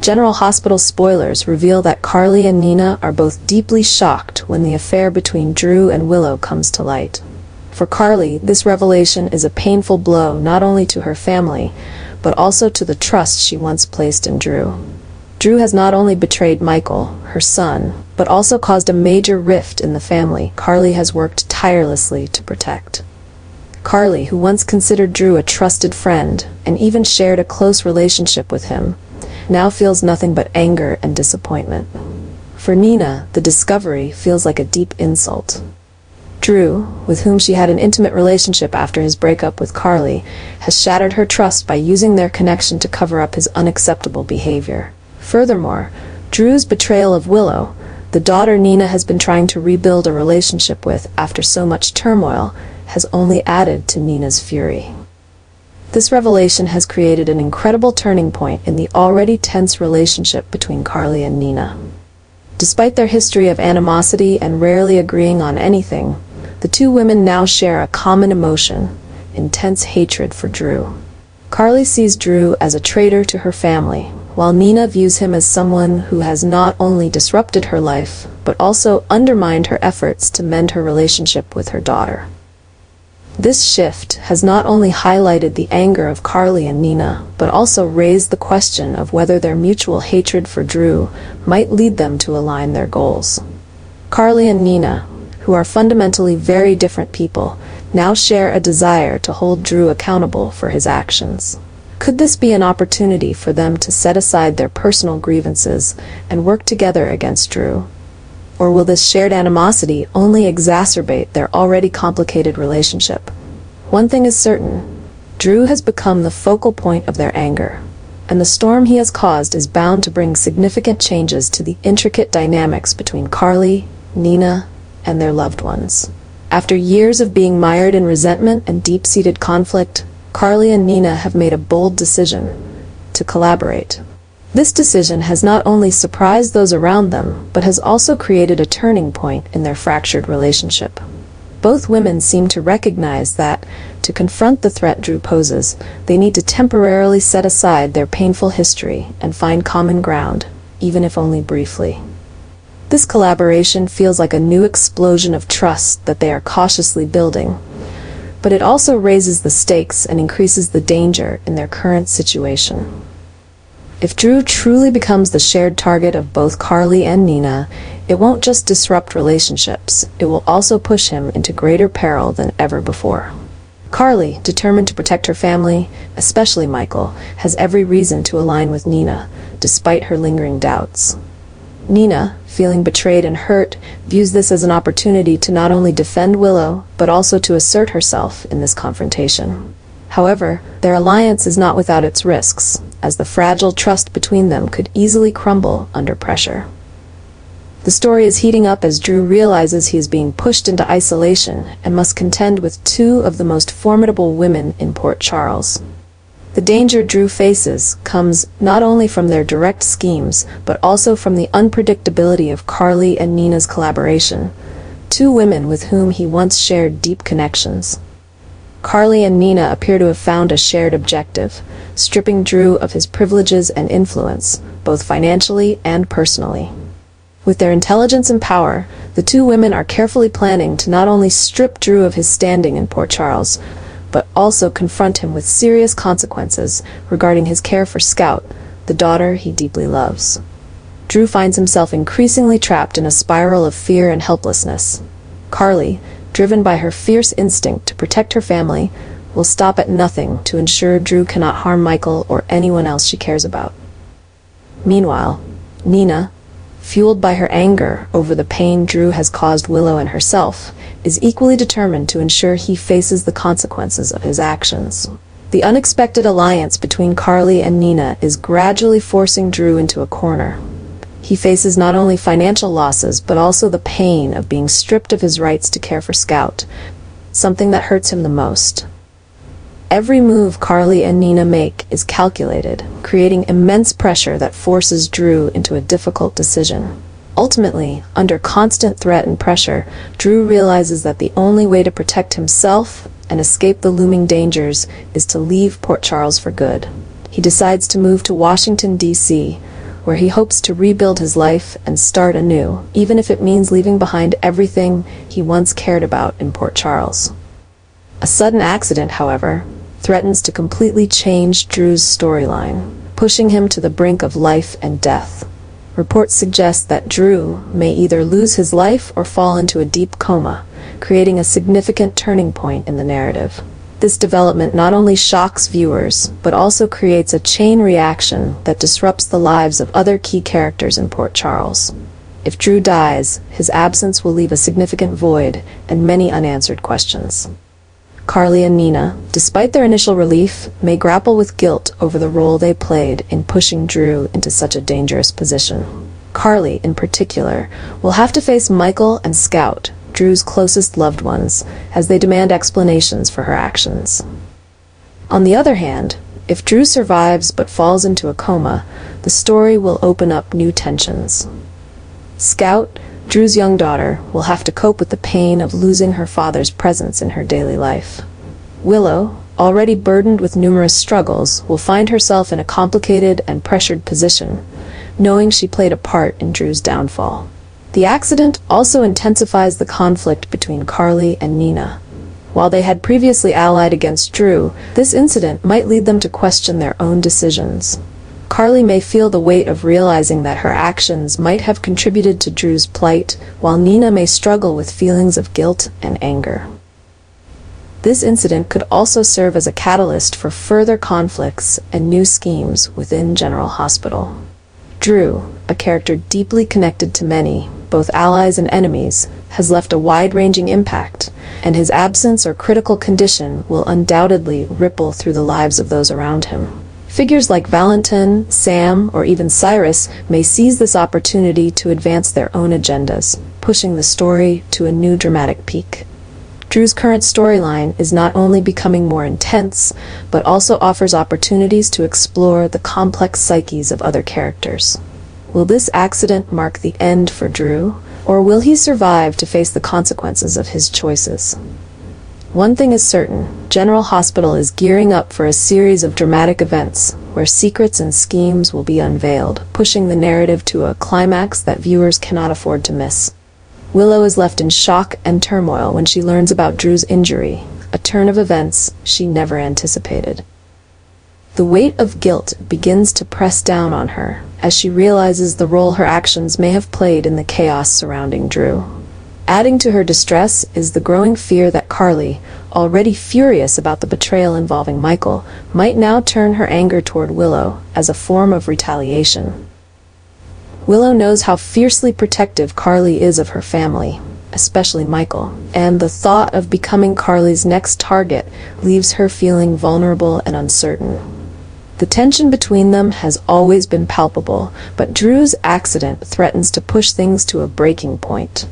General Hospital spoilers reveal that Carly and Nina are both deeply shocked when the affair between Drew and Willow comes to light. For Carly, this revelation is a painful blow not only to her family, but also to the trust she once placed in Drew. Drew has not only betrayed Michael, her son, but also caused a major rift in the family Carly has worked tirelessly to protect. Carly, who once considered Drew a trusted friend and even shared a close relationship with him, now feels nothing but anger and disappointment. For Nina, the discovery feels like a deep insult. Drew, with whom she had an intimate relationship after his breakup with Carly, has shattered her trust by using their connection to cover up his unacceptable behavior. Furthermore, Drew's betrayal of Willow, the daughter Nina has been trying to rebuild a relationship with after so much turmoil, has only added to Nina's fury. This revelation has created an incredible turning point in the already tense relationship between Carly and Nina. Despite their history of animosity and rarely agreeing on anything, the two women now share a common emotion: intense hatred for Drew. Carly sees Drew as a traitor to her family, while Nina views him as someone who has not only disrupted her life, but also undermined her efforts to mend her relationship with her daughter. This shift has not only highlighted the anger of Carly and Nina, but also raised the question of whether their mutual hatred for Drew might lead them to align their goals. Carly and Nina, who are fundamentally very different people, now share a desire to hold Drew accountable for his actions. Could this be an opportunity for them to set aside their personal grievances and work together against Drew? Or will this shared animosity only exacerbate their already complicated relationship? One thing is certain: Drew has become the focal point of their anger, and the storm he has caused is bound to bring significant changes to the intricate dynamics between Carly, Nina, and their loved ones. After years of being mired in resentment and deep-seated conflict, Carly and Nina have made a bold decision: to collaborate. This decision has not only surprised those around them, but has also created a turning point in their fractured relationship. Both women seem to recognize that, to confront the threat Drew poses, they need to temporarily set aside their painful history and find common ground, even if only briefly. This collaboration feels like a new explosion of trust that they are cautiously building, but it also raises the stakes and increases the danger in their current situation. If Drew truly becomes the shared target of both Carly and Nina, it won't just disrupt relationships, it will also push him into greater peril than ever before. Carly, determined to protect her family, especially Michael, has every reason to align with Nina, despite her lingering doubts. Nina, feeling betrayed and hurt, views this as an opportunity to not only defend Willow, but also to assert herself in this confrontation. However, their alliance is not without its risks, as the fragile trust between them could easily crumble under pressure. The story is heating up as Drew realizes he is being pushed into isolation and must contend with two of the most formidable women in Port Charles. The danger Drew faces comes not only from their direct schemes, but also from the unpredictability of Carly and Nina's collaboration, two women with whom he once shared deep connections. Carly and Nina appear to have found a shared objective: stripping Drew of his privileges and influence, both financially and personally. With their intelligence and power, the two women are carefully planning to not only strip Drew of his standing in Port Charles, but also confront him with serious consequences regarding his care for Scout, the daughter he deeply loves. Drew finds himself increasingly trapped in a spiral of fear and helplessness. Carly, driven by her fierce instinct to protect her family, will stop at nothing to ensure Drew cannot harm Michael or anyone else she cares about. Meanwhile, Nina, fueled by her anger over the pain Drew has caused Willow and herself, is equally determined to ensure he faces the consequences of his actions. The unexpected alliance between Carly and Nina is gradually forcing Drew into a corner. He faces not only financial losses, but also the pain of being stripped of his rights to care for Scout, something that hurts him the most. Every move Carly and Nina make is calculated, creating immense pressure that forces Drew into a difficult decision. Ultimately, under constant threat and pressure, Drew realizes that the only way to protect himself and escape the looming dangers is to leave Port Charles for good. He decides to move to Washington, D.C., where he hopes to rebuild his life and start anew, even if it means leaving behind everything he once cared about in Port Charles. A sudden accident, however, threatens to completely change Drew's storyline, pushing him to the brink of life and death. Reports suggest that Drew may either lose his life or fall into a deep coma, creating a significant turning point in the narrative. This development not only shocks viewers, but also creates a chain reaction that disrupts the lives of other key characters in Port Charles. If Drew dies, his absence will leave a significant void and many unanswered questions. Carly and Nina, despite their initial relief, may grapple with guilt over the role they played in pushing Drew into such a dangerous position. Carly, in particular, will have to face Michael and Scout, Drew's closest loved ones, as they demand explanations for her actions. On the other hand, if Drew survives but falls into a coma, the story will open up new tensions. Scout, Drew's young daughter, will have to cope with the pain of losing her father's presence in her daily life. Willow, already burdened with numerous struggles, will find herself in a complicated and pressured position, knowing she played a part in Drew's downfall. The accident also intensifies the conflict between Carly and Nina. While they had previously allied against Drew, this incident might lead them to question their own decisions. Carly may feel the weight of realizing that her actions might have contributed to Drew's plight, while Nina may struggle with feelings of guilt and anger. This incident could also serve as a catalyst for further conflicts and new schemes within General Hospital. Drew, a character deeply connected to many, both allies and enemies, has left a wide-ranging impact, and his absence or critical condition will undoubtedly ripple through the lives of those around him. Figures like Valentin, Sam, or even Cyrus may seize this opportunity to advance their own agendas, pushing the story to a new dramatic peak. Drew's current storyline is not only becoming more intense, but also offers opportunities to explore the complex psyches of other characters. Will this accident mark the end for Drew, or will he survive to face the consequences of his choices? One thing is certain, General Hospital is gearing up for a series of dramatic events, where secrets and schemes will be unveiled, pushing the narrative to a climax that viewers cannot afford to miss. Willow is left in shock and turmoil when she learns about Drew's injury, a turn of events she never anticipated. The weight of guilt begins to press down on her as she realizes the role her actions may have played in the chaos surrounding Drew. Adding to her distress is the growing fear that Carly, already furious about the betrayal involving Michael, might now turn her anger toward Willow as a form of retaliation. Willow knows how fiercely protective Carly is of her family, especially Michael, and the thought of becoming Carly's next target leaves her feeling vulnerable and uncertain. The tension between them has always been palpable, but Drew's accident threatens to push things to a breaking point.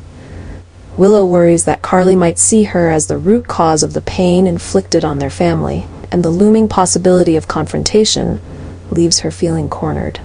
Willow worries that Carly might see her as the root cause of the pain inflicted on their family, and the looming possibility of confrontation leaves her feeling cornered.